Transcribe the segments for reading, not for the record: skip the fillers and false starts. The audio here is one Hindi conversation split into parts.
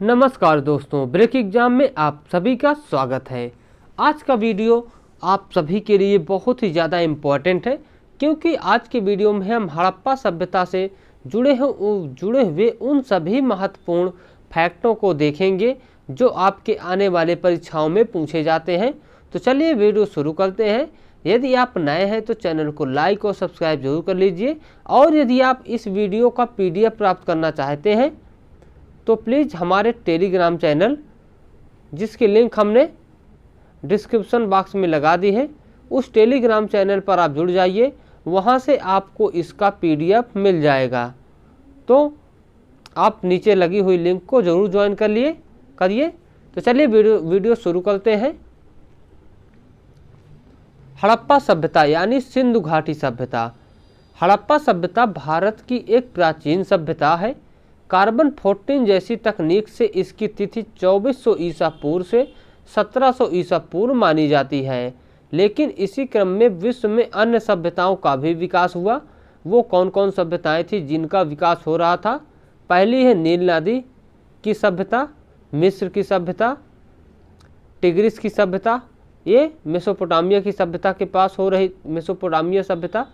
नमस्कार दोस्तों, ब्रेक एग्जाम में आप सभी का स्वागत है। आज का वीडियो आप सभी के लिए बहुत ही ज़्यादा इम्पोर्टेंट है, क्योंकि आज के वीडियो में हम हड़प्पा सभ्यता से जुड़े हुए उन सभी महत्वपूर्ण फैक्टों को देखेंगे जो आपके आने वाले परीक्षाओं में पूछे जाते हैं। तो चलिए वीडियो शुरू करते हैं। यदि आप नए हैं तो चैनल को लाइक और सब्सक्राइब जरूर कर लीजिए, और यदि आप इस वीडियो का PDF प्राप्त करना चाहते हैं तो प्लीज़ हमारे टेलीग्राम चैनल, जिसकी लिंक हमने डिस्क्रिप्शन बॉक्स में लगा दी है, उस टेलीग्राम चैनल पर आप जुड़ जाइए। वहाँ से आपको इसका PDF मिल जाएगा। तो आप नीचे लगी हुई लिंक को ज़रूर ज्वाइन करिए। तो चलिए वीडियो शुरू करते हैं। हड़प्पा सभ्यता यानी सिंधु घाटी सभ्यता। हड़प्पा सभ्यता भारत की एक प्राचीन सभ्यता है। कार्बन 14 जैसी तकनीक से इसकी तिथि 2400 ईसा पूर्व से 1700 ईसा पूर्व मानी जाती है। लेकिन इसी क्रम में विश्व में अन्य सभ्यताओं का भी विकास हुआ। वो कौन कौन सभ्यताएं थी जिनका विकास हो रहा था? पहली है नील नदी की सभ्यता, मिस्र की सभ्यता, टिग्रिस की सभ्यता। ये मेसोपोटामिया की सभ्यता के पास हो रही, मेसोपोटामिया सभ्यता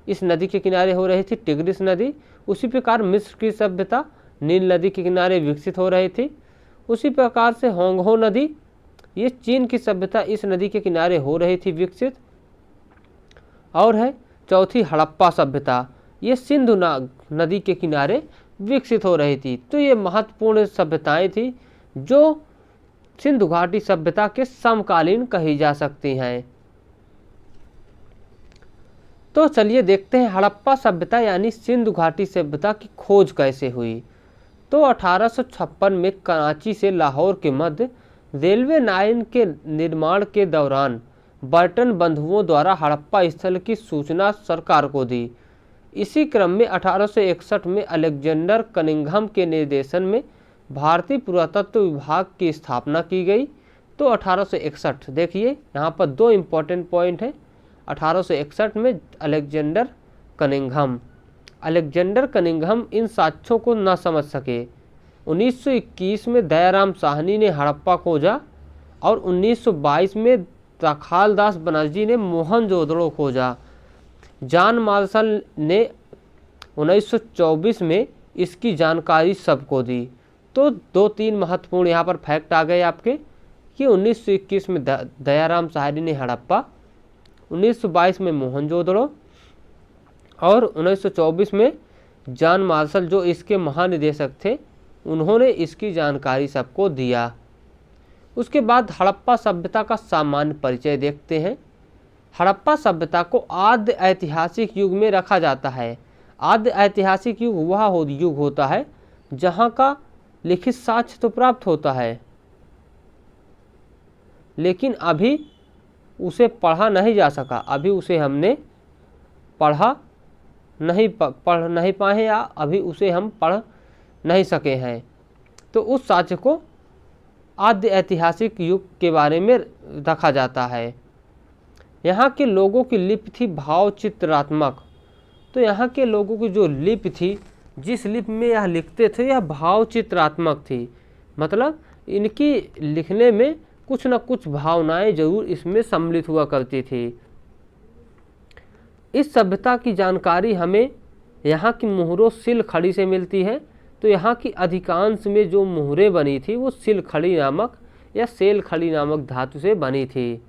इस नदी के किनारे हो रही थी, टिग्रिस नदी। उसी प्रकार मिस्र की सभ्यता नील नदी के किनारे विकसित हो रही थी। उसी प्रकार से होंगहो नदी, ये चीन की सभ्यता इस नदी के किनारे हो रही थी विकसित। और है चौथी हड़प्पा सभ्यता, ये सिंधु नदी के किनारे विकसित हो रही थी। तो ये महत्वपूर्ण सभ्यताएं थी जो सिंधु घाटी सभ्यता के समकालीन कही जा सकती हैं। तो चलिए देखते हैं हड़प्पा सभ्यता यानी सिंधु घाटी सभ्यता की खोज कैसे हुई। तो 1856 में कराची से लाहौर के मध्य रेलवे लाइन के निर्माण के दौरान बर्टन बंधुओं द्वारा हड़प्पा स्थल की सूचना सरकार को दी। इसी क्रम में 1861 में अलेक्जेंडर कनिंघम के निर्देशन में भारतीय पुरातत्व विभाग की स्थापना की गई। तो 1861 देखिए, यहाँ पर दो इम्पोर्टेंट पॉइंट हैं। 1861 में अलेक्जेंडर कनिंघम इन साक्ष्यों को न समझ सके। 1921 में दयाराम साहनी ने हड़प्पा खोजा, और 1922 में रखालदास बनर्जी ने मोहनजोदड़ो खोजा। जॉन मार्शल ने 1924 में इसकी जानकारी सबको दी। तो दो तीन महत्वपूर्ण यहाँ पर फैक्ट आ गए आपके कि 1921 में दयाराम साहनी ने हड़प्पा, 1922 में मोहनजोदड़ो, और 1924 में जॉन मार्शल जो इसके महानिदेशक थे, उन्होंने इसकी जानकारी सबको दिया। उसके बाद हड़प्पा सभ्यता का सामान्य परिचय देखते हैं। हड़प्पा सभ्यता को आद्य ऐतिहासिक युग में रखा जाता है। आद्य ऐतिहासिक युग वह युग होता है जहाँ का लिखित साक्ष्य तो प्राप्त होता है, लेकिन अभी उसे पढ़ा नहीं जा सका। अभी उसे हमने पढ़ नहीं पाए, या अभी उसे हम पढ़ नहीं सके हैं। तो उस साक्ष्य को आद्य ऐतिहासिक युग के बारे में रखा जाता है। यहाँ के लोगों की लिपि थी भाव चित्रात्मक। तो यहाँ के लोगों की जो लिपि थी, जिस लिपि में यह लिखते थे, यह भाव चित्रात्मक थी। मतलब इनकी लिखने में कुछ न कुछ भावनाएं जरूर इसमें सम्मिलित हुआ करती थी। इस सभ्यता की जानकारी हमें यहाँ की मुहरों सिलखड़ी से मिलती है। तो यहाँ की अधिकांश में जो मुहरें बनी थी वो सिलखड़ी नामक या सेलखड़ी नामक धातु से बनी थी।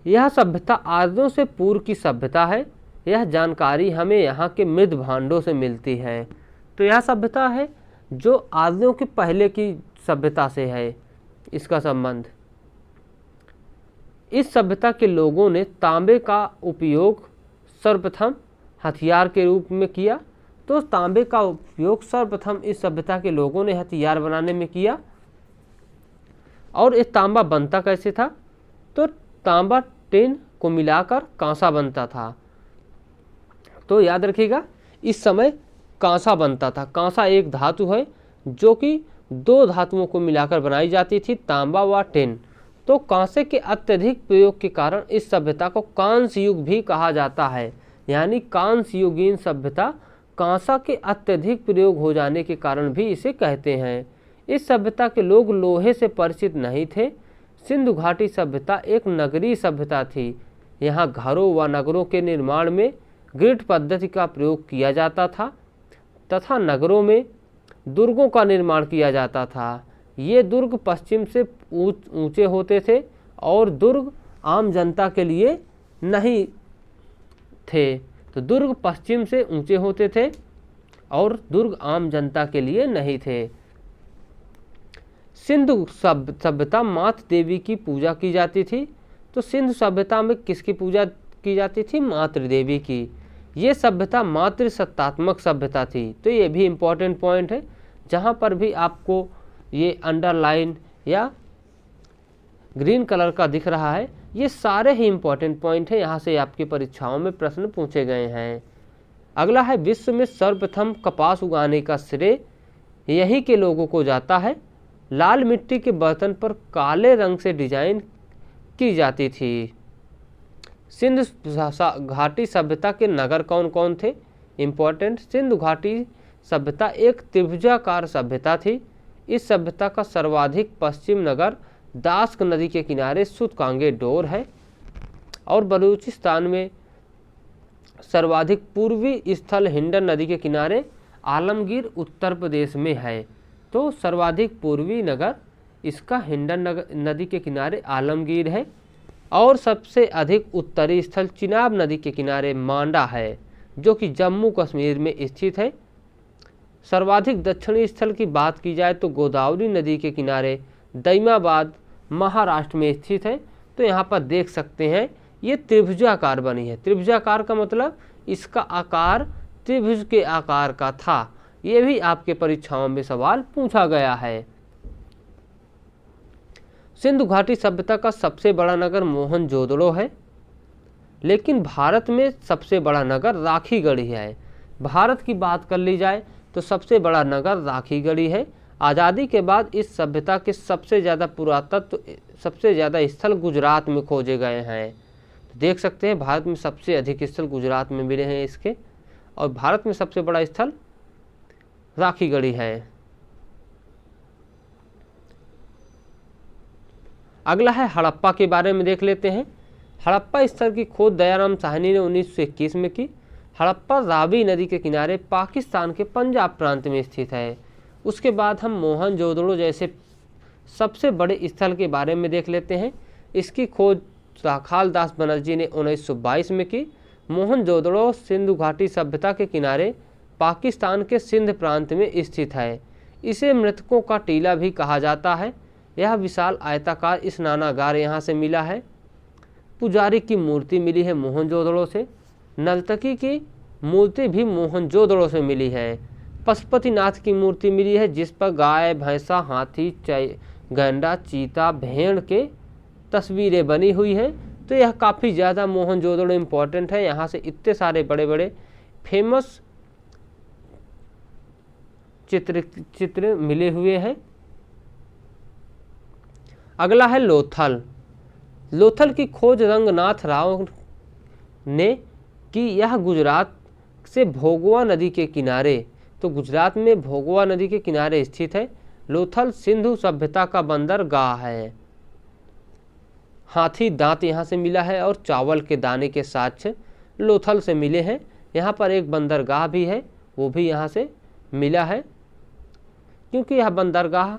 यह सभ्यता आर्यों से पूर्व की सभ्यता है। यह जानकारी हमें यहाँ के मृद भांडों से मिलती है। तो यह सभ्यता है जो आर्यों के पहले की सभ्यता से है इसका संबंध। इस सभ्यता के लोगों ने तांबे का उपयोग सर्वप्रथम हथियार के रूप में किया। तो तांबे का उपयोग सर्वप्रथम इस सभ्यता के लोगों ने हथियार बनाने में किया। और ये तांबा बनता कैसे था? तो तांबा टिन को मिलाकर कांसा बनता था। तो याद रखिएगा, इस समय कांसा बनता था। कांसा एक धातु है जो कि दो धातुओं को मिलाकर बनाई जाती थी, तांबा व टिन। तो कांसे के अत्यधिक प्रयोग के कारण इस सभ्यता को कांस्य युग भी कहा जाता है। यानी कांस्य युगीन सभ्यता कांसा के अत्यधिक प्रयोग हो जाने के कारण भी इसे कहते हैं। इस सभ्यता के लोग लोहे से परिचित नहीं थे। सिंधु घाटी सभ्यता एक नगरीय सभ्यता थी। यहाँ घरों व नगरों के निर्माण में ग्रिड पद्धति का प्रयोग किया जाता था तथा नगरों में दुर्गों का निर्माण किया जाता था। ये दुर्ग पश्चिम से ऊंचे होते थे और दुर्ग आम जनता के लिए नहीं थे। तो दुर्ग पश्चिम से ऊंचे होते थे और दुर्ग आम जनता के लिए नहीं थे। सिंधु सभ्यता मातृ देवी की पूजा की जाती थी। तो सिंधु सभ्यता में किसकी पूजा की जाती थी? मातृ देवी की। ये सभ्यता मातृ सत्तात्मक सभ्यता थी। तो ये भी इम्पोर्टेंट पॉइंट है। जहाँ पर भी आपको ये अंडरलाइन या ग्रीन कलर का दिख रहा है, ये सारे ही इम्पोर्टेंट पॉइंट है। यहाँ से आपकी परीक्षाओं में प्रश्न पूछे गए हैं। अगला है, विश्व में सर्वप्रथम कपास उगाने का श्रेय यही के लोगों को जाता है। लाल मिट्टी के बर्तन पर काले रंग से डिजाइन की जाती थी। सिंधु घाटी सभ्यता के नगर कौन कौन थे? इम्पोर्टेंट, सिंधु घाटी सभ्यता एक त्रिभुजाकार सभ्यता थी। इस सभ्यता का सर्वाधिक पश्चिम नगर दास्क नदी के किनारे सुतकांगे डोर है और बलूचिस्तान में सर्वाधिक पूर्वी स्थल हिंडन नदी के किनारे आलमगीर उत्तर प्रदेश में है। तो सर्वाधिक पूर्वी नगर इसका हिंडन नदी के किनारे आलमगीर है और सबसे अधिक उत्तरी स्थल चिनाब नदी के किनारे मांडा है जो कि जम्मू कश्मीर में स्थित है। सर्वाधिक दक्षिणी स्थल की बात की जाए तो गोदावरी नदी के किनारे दैमाबाद महाराष्ट्र में स्थित है। तो यहाँ पर देख सकते हैं ये त्रिभुजाकार बनी है। त्रिभुजाकार का मतलब इसका आकार त्रिभुज के आकार का था। ये भी आपके परीक्षाओं में सवाल पूछा गया है। सिंधु घाटी सभ्यता का सबसे बड़ा नगर मोहनजोदड़ो है, लेकिन भारत में सबसे बड़ा नगर राखीगढ़ी है। भारत की बात कर ली जाए तो सबसे बड़ा नगर राखीगढ़ी है। आज़ादी के बाद इस सभ्यता के सबसे ज़्यादा पुरातत्व सबसे ज़्यादा स्थल गुजरात में खोजे गए हैं। तो देख सकते हैं भारत में सबसे अधिक स्थल गुजरात में मिले हैं इसके, और भारत में सबसे बड़ा स्थल राखीगढ़ी है। अगला है हड़प्पा के बारे में देख लेते हैं। हड़प्पा स्थल की खोज दयाराम साहनी ने 1921 में की। हड़प्पा रावी नदी के किनारे पाकिस्तान के पंजाब प्रांत में स्थित है। उसके बाद हम मोहनजोदड़ो जैसे सबसे बड़े स्थल के बारे में देख लेते हैं। इसकी खोज राखाल दास बनर्जी ने 1922 में की। मोहनजोदड़ो सिंधु घाटी सभ्यता के किनारे पाकिस्तान के सिंध प्रांत में स्थित है। इसे मृतकों का टीला भी कहा जाता है। यह विशाल आयताकार स्नानागार यहाँ से मिला है। पुजारी की मूर्ति मिली है मोहनजोदड़ो से। नर्तकी की मूर्ति भी मोहनजोदड़ो से मिली है। पशुपतिनाथ की मूर्ति मिली है जिस पर गाय, भैंसा, हाथी, गैंडा, चीता, भेड़ के तस्वीरें बनी हुई हैं। तो यह काफ़ी ज़्यादा मोहनजोदड़ो इम्पोर्टेंट है। यहाँ से इतने सारे बड़े बड़े फेमस चित्र मिले हुए हैं। अगला है लोथल। लोथल की खोज रंगनाथ राव ने की। यह गुजरात से भोगवा नदी के किनारे, तो गुजरात में भोगवा नदी के किनारे स्थित है। लोथल सिंधु सभ्यता का बंदरगाह है। हाथी दांत यहाँ से मिला है और चावल के दाने के साक्ष्य लोथल से मिले हैं। यहाँ पर एक बंदरगाह भी है, वो भी यहाँ से मिला है क्योंकि यह बंदरगाह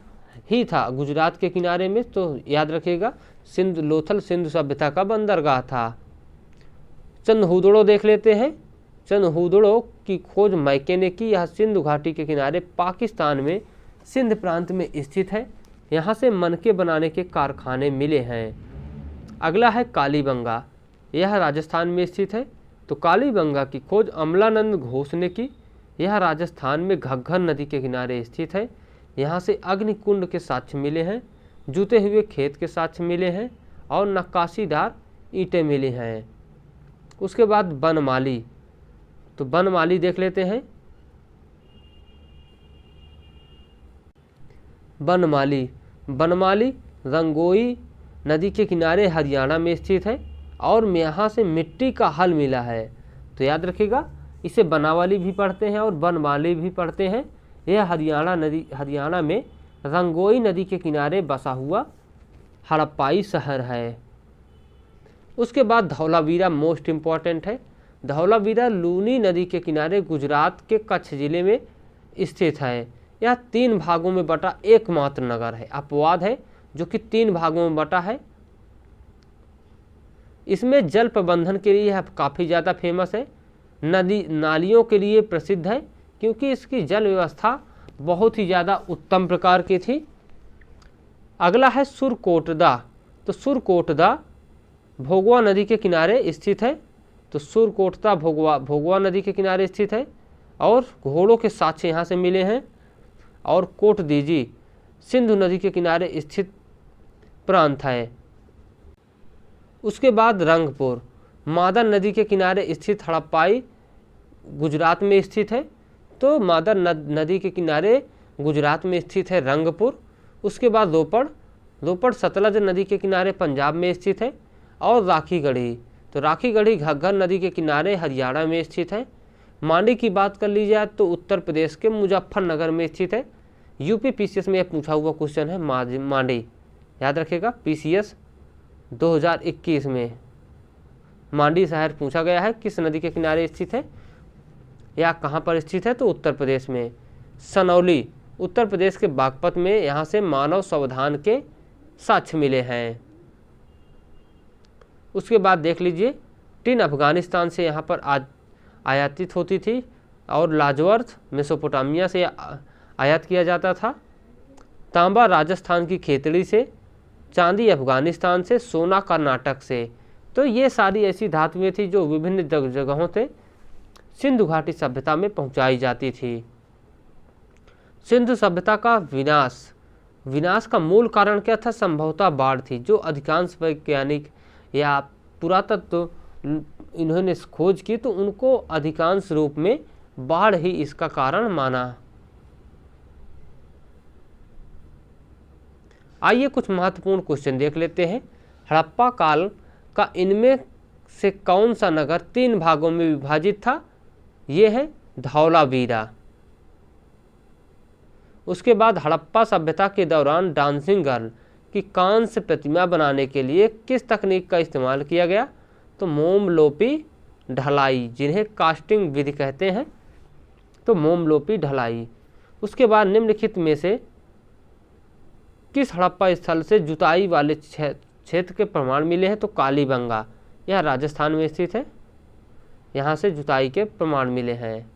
ही था गुजरात के किनारे में। तो याद रखिएगा लोथल सिंधु सभ्यता का बंदरगाह था। चंदहुदड़ो देख लेते हैं। चंदहुदड़ो की खोज मैके ने की। यह सिंधु घाटी के किनारे पाकिस्तान में सिंध प्रांत में स्थित है। यहाँ से मनके बनाने के कारखाने मिले हैं। अगला है कालीबंगा। यह राजस्थान में स्थित है। तो कालीबंगा की खोज अमलानंद घोष ने की। यह राजस्थान में घग्गर नदी के किनारे स्थित है। यहाँ से अग्निकुंड के साक्ष्य मिले हैं, जूते हुए खेत के साक्ष्य मिले हैं और नक्काशीदार ईंटें मिली हैं। उसके बाद बनमाली। तो बनमाली देख लेते हैं। बनमाली रंगोई नदी के किनारे हरियाणा में स्थित है और यहाँ से मिट्टी का हल मिला है। तो याद रखिएगा इसे बनावली भी पढ़ते हैं और बनमाली भी पढ़ते हैं। यह हरियाणा में रंगोई नदी के किनारे बसा हुआ हड़प्पाई शहर है। उसके बाद धौलावीरा मोस्ट इम्पॉर्टेंट है। धौलावीरा लूनी नदी के किनारे गुजरात के कच्छ जिले में स्थित है। यह 3 भागों में बटा एकमात्र नगर है, अपवाद है, जो कि 3 भागों में बटा है। इसमें जल प्रबंधन के लिए यह काफ़ी ज़्यादा फेमस है। नदी नालियों के लिए प्रसिद्ध है, क्योंकि इसकी जल व्यवस्था बहुत ही ज़्यादा उत्तम प्रकार की थी। अगला है सुरकोटदा। तो सुरकोटदा भोगवा नदी के किनारे स्थित है। तो सुरकोटदा भोगवा नदी के किनारे स्थित है और घोड़ों के साक्ष्य यहाँ से मिले हैं। और कोटदीजी सिंधु नदी के किनारे स्थित प्रांत है। उसके बाद रंगपुर मादर नदी के किनारे स्थित हड़प्पाई गुजरात में स्थित है। तो मादर नदी के किनारे गुजरात में स्थित है रंगपुर। उसके बाद रोपड़ सतलज नदी के किनारे पंजाब में स्थित है। और राखीगढ़ी, तो राखीगढ़ी घग्गर नदी के किनारे हरियाणा में स्थित है। मांडी की बात कर ली जाए तो उत्तर प्रदेश के मुजफ्फरनगर में स्थित है। यूपी पीसीएस में यह पूछा हुआ क्वेश्चन है मांडी, याद रखिएगा, पीसीएस 2021 में मांडी शहर पूछा गया है किस नदी के किनारे स्थित है या कहाँ पर स्थित है, तो उत्तर प्रदेश में। सनौली उत्तर प्रदेश के बागपत में, यहाँ से मानव संविधान के साक्ष्य मिले हैं। उसके बाद देख लीजिए टिन अफगानिस्तान से यहाँ पर आयातित होती थी और लाजवर्थ मेसोपोटामिया से आयात किया जाता था। तांबा राजस्थान की खेतड़ी से, चांदी अफगानिस्तान से, सोना कर्नाटक से। तो ये सारी ऐसी धातुएं थी जो विभिन्न जगहों से सिंधु घाटी सभ्यता में पहुंचाई जाती थी। सिंधु सभ्यता का विनाश का मूल कारण क्या था? संभवतः बाढ़ थी, जो अधिकांश वैज्ञानिक या पुरातत्व इन्होंने खोज की तो उनको अधिकांश रूप में बाढ़ ही इसका कारण माना। आइए कुछ महत्वपूर्ण क्वेश्चन देख लेते हैं। हड़प्पा काल का इनमें से कौन सा नगर 3 भागों में विभाजित था? ये है धौलावीरा। उसके बाद हड़प्पा सभ्यता के दौरान डांसिंग गर्ल की कांस्य प्रतिमा बनाने के लिए किस तकनीक का इस्तेमाल किया गया? तो मोमलोपी ढलाई, जिन्हें कास्टिंग विधि कहते हैं, तो मोमलोपी ढलाई। उसके बाद निम्नलिखित में से किस हड़प्पा स्थल से जुताई वाले क्षेत्र के प्रमाण मिले हैं? तो कालीबंगा, यह राजस्थान में स्थित है, यहाँ से जुताई के प्रमाण मिले हैं।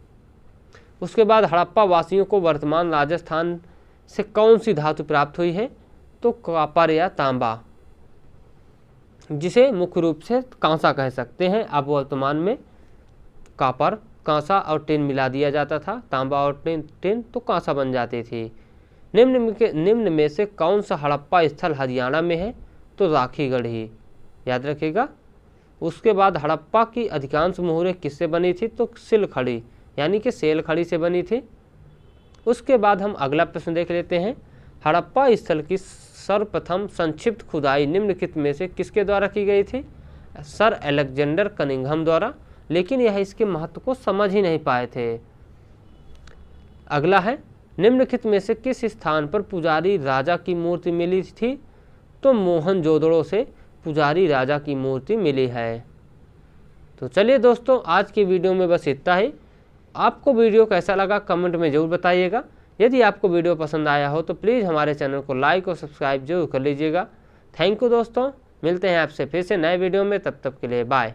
उसके बाद हड़प्पा वासियों को वर्तमान राजस्थान से कौन सी धातु प्राप्त हुई है? तो कॉपर या तांबा, जिसे मुख्य रूप से कांसा कह सकते हैं। अब वर्तमान में कॉपर, कांसा और टिन मिला दिया जाता था, तांबा और टिन तो कांसा बन जाती थी। निम्न में से कौन सा हड़प्पा स्थल हरियाणा में है? तो राखीगढ़ी, याद रखिएगा। उसके बाद हड़प्पा की अधिकांश मोहरें किससे बनी थी? तो सिलखड़ी यानी कि सेलखड़ी से बनी थी। उसके बाद हम अगला प्रश्न देख लेते हैं। हड़प्पा स्थल की सर्वप्रथम संक्षिप्त खुदाई निम्नलिखित में से किसके द्वारा की गई थी? सर अलेक्जेंडर कनिंघम द्वारा, लेकिन यह इसके महत्व को समझ ही नहीं पाए थे। अगला है निम्नलिखित में से किस स्थान पर पुजारी राजा की मूर्ति मिली थी? तो मोहनजोदड़ो से पुजारी राजा की मूर्ति मिली है। तो चलिए दोस्तों, आज की वीडियो में बस इतना ही। आपको वीडियो कैसा लगा कमेंट में ज़रूर बताइएगा। यदि आपको वीडियो पसंद आया हो तो प्लीज़ हमारे चैनल को लाइक और सब्सक्राइब जरूर कर लीजिएगा। थैंक यू दोस्तों, मिलते हैं आपसे फिर से नए वीडियो में, तब तक के लिए बाय।